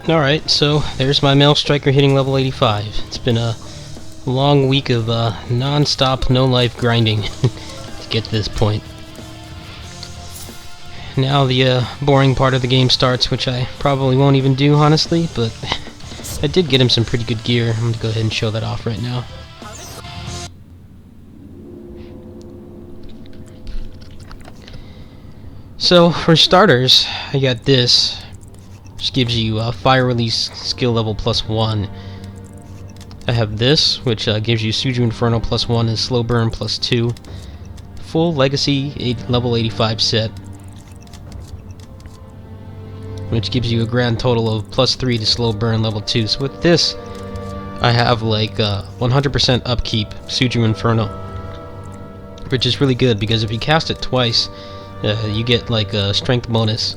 Alright, so there's my male striker hitting level 85. It's been a long week of non-stop, no-life grinding to get to this point. Now the boring part of the game starts, which I probably won't even do, honestly, but I did get him some pretty good gear. I'm going to go ahead and show that off right now. So, for starters, I got this, which gives you fire release skill level +1. I have this, which gives you Suju Inferno +1 and slow burn +2. Full legacy level 85 set, which gives you a grand total of +3 to slow burn level 2. So with this, I have like 100% upkeep Suju Inferno, which is really good because if you cast it twice, you get like a strength bonus.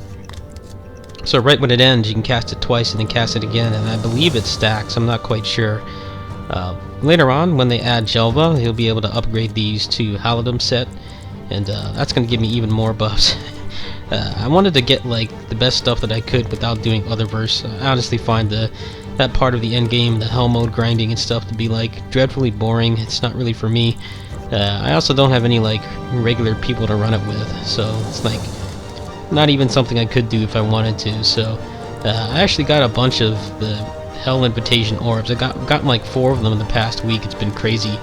So right when it ends, you can cast it twice and then cast it again, and I believe it stacks. I'm not quite sure. Later on, when they add Jelva, you'll be able to upgrade these to Halidom set, and that's going to give me even more buffs. I wanted to get like the best stuff that I could without doing Otherverse. I honestly find that part of the endgame, the hell mode grinding and stuff, to be like dreadfully boring. It's not really for me. I also don't have any like regular people to run it with, so it's like not even something I could do if I wanted to. So I actually got a bunch of the Hell Invitation orbs. I gotten like 4 of them in the past week. It's been crazy,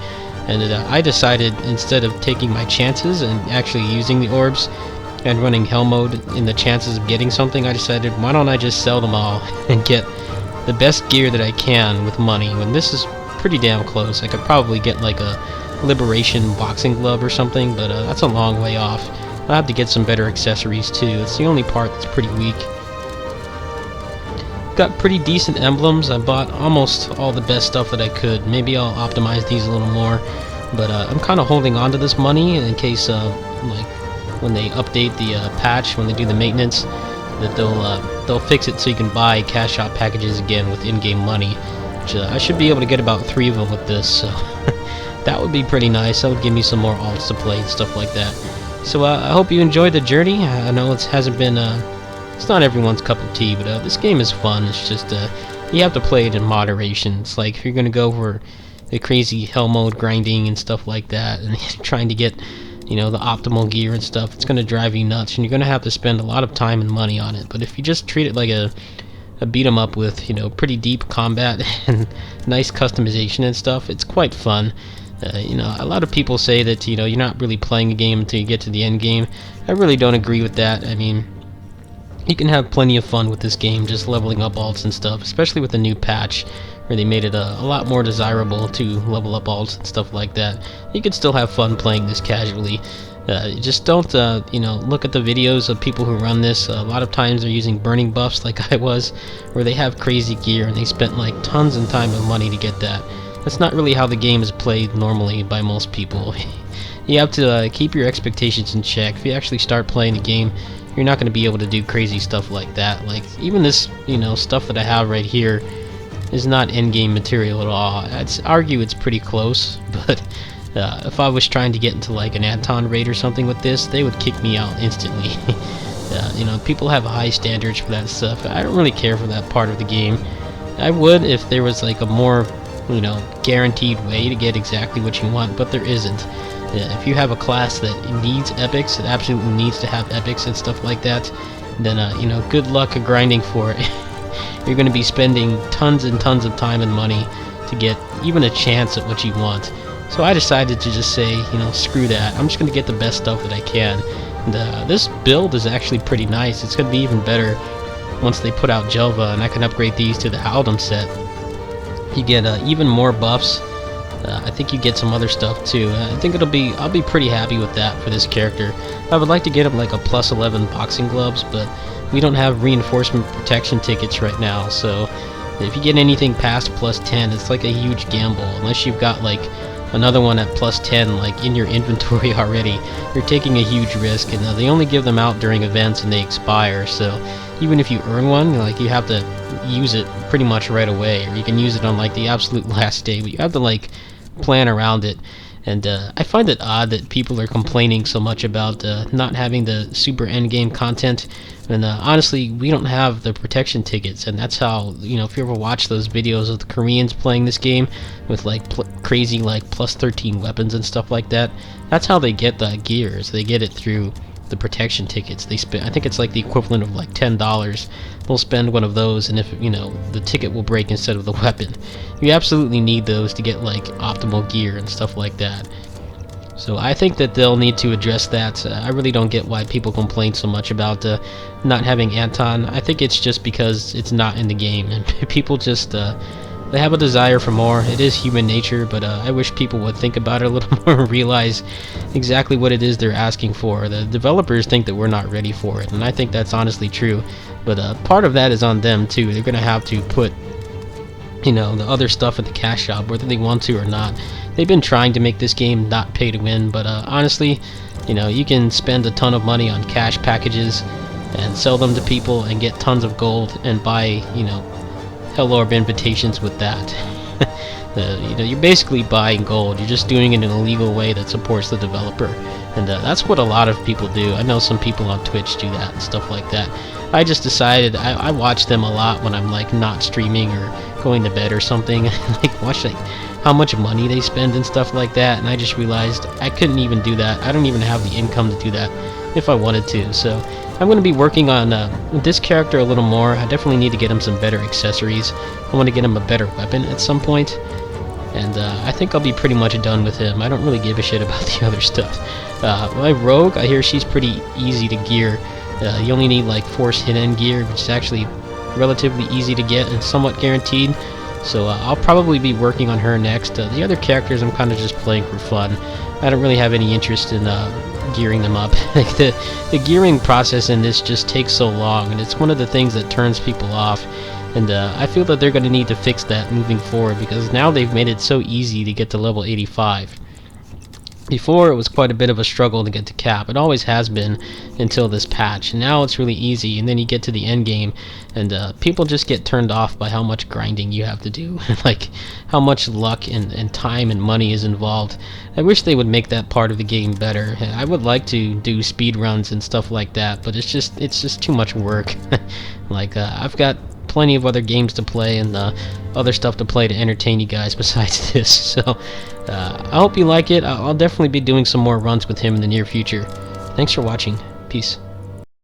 and I decided, instead of taking my chances and actually using the orbs and running Hell mode in the chances of getting something, I decided, why don't I just sell them all and get the best gear that I can with money, when this is pretty damn close. I could probably get like a Liberation boxing glove or something, but that's a long way off. I'll have to get some better accessories too. It's the only part that's pretty weak. Got pretty decent emblems. I bought almost all the best stuff that I could. Maybe I'll optimize these a little more, but I'm kind of holding on to this money in case like when they update the patch, when they do the maintenance, that they'll fix it so you can buy cash shop packages again with in-game money, which I should be able to get about 3 of them with this, so that would be pretty nice. That would give me some more alts to play and stuff like that. So I hope you enjoyed the journey. I know it hasn't been it's not everyone's cup of tea, but this game is fun. It's just you have to play it in moderation. It's like if you're gonna go for the crazy hell mode grinding and stuff like that, and trying to get, you know, the optimal gear and stuff, it's gonna drive you nuts, and you're gonna have to spend a lot of time and money on it. But if you just treat it like a beat 'em up with, you know, pretty deep combat and nice customization and stuff, it's quite fun. You know, a lot of people say that, you know, you're not really playing a game until you get to the end game. I really don't agree with that. I mean, you can have plenty of fun with this game, just leveling up alts and stuff, especially with the new patch, where they made it a lot more desirable to level up alts and stuff like that. You can still have fun playing this casually. Just don't, you know, look at the videos of people who run this. A lot of times they're using burning buffs like I was, where they have crazy gear and they spent like tons of time and money to get that. That's not really how the game is played normally by most people. You have to keep your expectations in check. If you actually start playing the game, you're not going to be able to do crazy stuff like that. Like, even this, you know, stuff that I have right here is not endgame material at all. I'd argue it's pretty close, but If I was trying to get into like an Anton raid or something with this, they would kick me out instantly. You know, people have high standards for that stuff. I don't really care for that part of the game. I would if there was like a more, you know, guaranteed way to get exactly what you want, but there isn't. If you have a class that needs epics, it absolutely needs to have epics and stuff like that, then you know, good luck grinding for it. You're going to be spending tons and tons of time and money to get even a chance at what you want. So I decided to just say, you know, screw that. I'm just going to get the best stuff that I can. And this build is actually pretty nice. It's going to be even better once they put out Jelva, and I can upgrade these to the Haldum set. You get even more buffs. I think you get some other stuff too. I think I'll be pretty happy with that for this character. I would like to get him like a plus 11 boxing gloves, but we don't have reinforcement protection tickets right now, so if you get anything past plus 10, it's like a huge gamble. Unless you've got like another one at plus 10 like in your inventory already, you're taking a huge risk, and they only give them out during events and they expire, so even if you earn one, like, you have to use it pretty much right away, or you can use it on like the absolute last day, but you have to like plan around it. And I find it odd that people are complaining so much about not having the super endgame content, and honestly, we don't have the protection tickets, and that's how, you know, if you ever watch those videos of the Koreans playing this game with like crazy like plus 13 weapons and stuff like that, that's how they get the gears. They get it through the protection tickets. They spend, I think it's like the equivalent of like $10. They'll spend one of those, and if, you know, the ticket will break instead of the weapon. You absolutely need those to get like optimal gear and stuff like that. So I think that they'll need to address that. I really don't get why people complain so much about not having Anton. I think it's just because it's not in the game, and people just they have a desire for more. It is human nature, but I wish people would think about it a little more and realize exactly what it is they're asking for. The developers think that we're not ready for it, and I think that's honestly true. But part of that is on them too. They're gonna have to put, you know, the other stuff in the cash shop, whether they want to or not. They've been trying to make this game not pay to win, but honestly, you know, you can spend a ton of money on cash packages and sell them to people and get tons of gold and buy, you know, Hell Orb invitations with that. You know, you're basically buying gold. You're just doing it in a legal way that supports the developer, and that's what a lot of people do. I know some people on Twitch do that and stuff like that. I just decided I watch them a lot when I'm like not streaming or going to bed or something. Like, watch like how much money they spend and stuff like that, and I just realized I couldn't even do that. I don't even have the income to do that if I wanted to. So I'm going to be working on this character a little more. I definitely need to get him some better accessories. I want to get him a better weapon at some point, and I think I'll be pretty much done with him. I don't really give a shit about the other stuff. My rogue, I hear she's pretty easy to gear. You only need like force hit end gear, which is actually relatively easy to get and somewhat guaranteed. So I'll probably be working on her next. The other characters I'm kind of just playing for fun. I don't really have any interest in gearing them up. Like the gearing process in this just takes so long, and it's one of the things that turns people off. And I feel that they're going to need to fix that moving forward, because now they've made it so easy to get to level 85. Before, it was quite a bit of a struggle to get to cap. It always has been until this patch. And now it's really easy, and then you get to the end game, and people just get turned off by how much grinding you have to do. Like, how much luck and time and money is involved. I wish they would make that part of the game better. I would like to do speed runs and stuff like that, but it's just too much work. Like, I've got plenty of other games to play and other stuff to play to entertain you guys besides this. So I hope you like it. I'll definitely be doing some more runs with him in the near future. Thanks for watching. Peace.